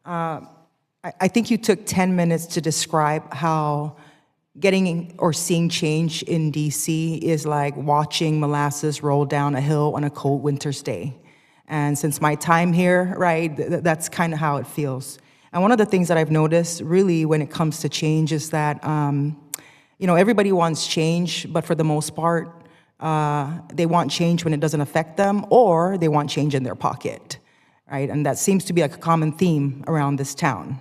I think you took 10 minutes to describe how getting or seeing change in DC is like watching molasses roll down a hill on a cold winter's day. And since my time here, right, that's kind of how it feels. And one of the things that I've noticed really when it comes to change is that, everybody wants change, but for the most part, they want change when it doesn't affect them, or they want change in their pocket, right? And that seems to be like a common theme around this town.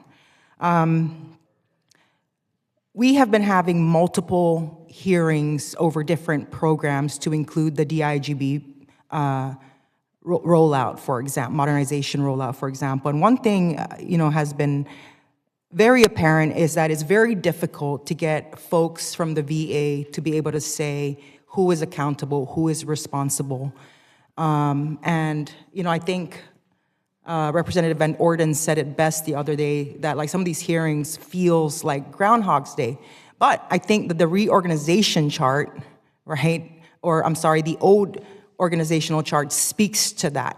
We have been having multiple hearings over different programs to include the DIGB rollout, for example, modernization rollout, for example. And one thing, has been very apparent is that it's very difficult to get folks from the VA to be able to say who is accountable, who is responsible. I think Representative Van Orden said it best the other day that like some of these hearings feels like Groundhog's Day. But I think that the reorganization chart, right, or I'm sorry, the old organizational chart speaks to that.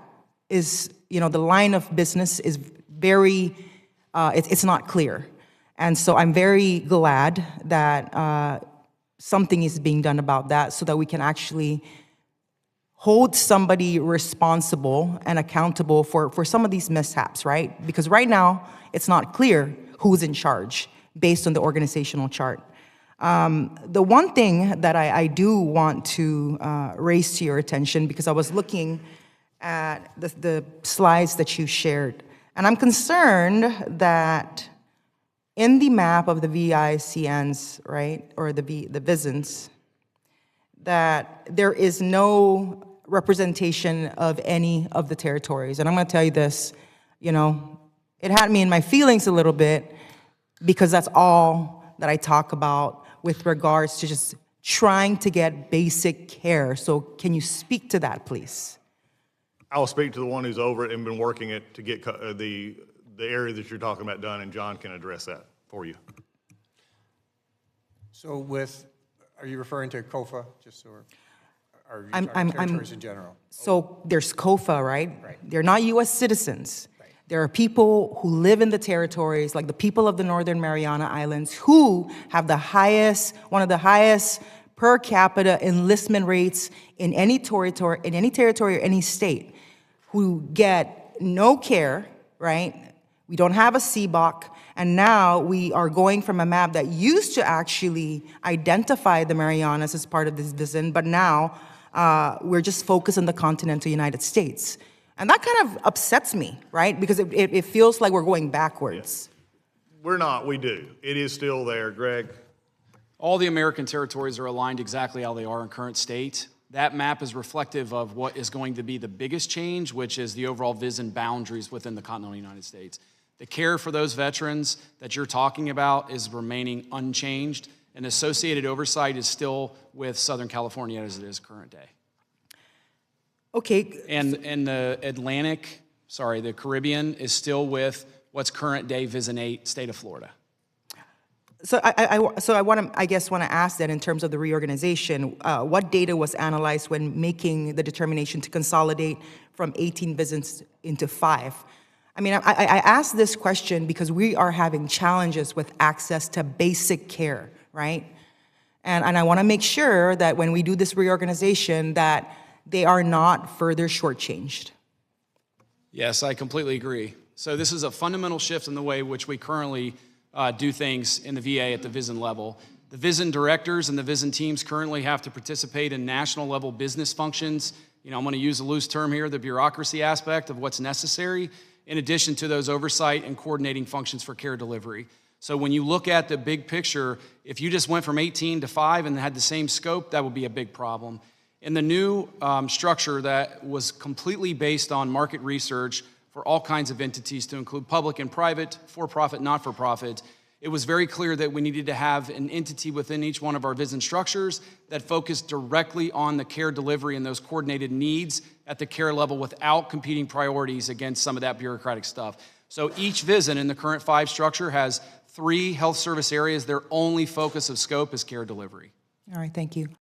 Is, the line of business is very, it's not clear. And so I'm very glad that something is being done about that so that we can actually hold somebody responsible and accountable for some of these mishaps, right? Because right now, it's not clear who's in charge based on the organizational chart. The one thing that I do want to raise to your attention, because I was looking at the slides that you shared, and I'm concerned that in the map of the VICNs, right, or the VISNs, that there is no representation of any of the territories. And I'm gonna tell you this, it had me in my feelings a little bit because that's all that I talk about with regards to just trying to get basic care. So can you speak to that, please? I'll speak to the one who's over it and been working it to get the area that you're talking about done, and John can address that for you. So are you referring to COFA, just so or are you talking territories in general? So there's COFA, right? Right. They're not U.S. citizens. Right. There are people who live in the territories, like the people of the Northern Mariana Islands, who have one of the highest per capita enlistment rates in any territory, or any state, who get no care, right? We don't have a CBOC, and now we are going from a map that used to actually identify the Marianas as part of this vision, but now we're just focused on the continental United States. And that kind of upsets me, right? Because it feels like we're going backwards. Yeah. We're not, we do. It is still there. Greg? All the American territories are aligned exactly how they are in current state. That map is reflective of what is going to be the biggest change, which is the overall vision boundaries within the continental United States. The care for those veterans that you're talking about is remaining unchanged, and associated oversight is still with Southern California as it is current day. Okay. And the Caribbean is still with what's current day Vision 8, state of Florida. So I want to ask that in terms of the reorganization, what data was analyzed when making the determination to consolidate from 18 visions into 5? I mean, I ask this question because we are having challenges with access to basic care, right? And I want to make sure that when we do this reorganization that they are not further shortchanged. Yes, I completely agree. So this is a fundamental shift in the way which we currently do things in the VA at the VISN level. The VISN directors and the VISN teams currently have to participate in national level business functions. I'm going to use a loose term here, the bureaucracy aspect of what's necessary, in addition to those oversight and coordinating functions for care delivery. So when you look at the big picture, if you just went from 18 to 5 and had the same scope, that would be a big problem. In the new structure that was completely based on market research for all kinds of entities to include public and private, for-profit, not-for-profit, it was very clear that we needed to have an entity within each one of our VISN structures that focused directly on the care delivery and those coordinated needs at the care level without competing priorities against some of that bureaucratic stuff. So each VISN in the current 5 structure has 3 health service areas. Their only focus of scope is care delivery. All right, thank you.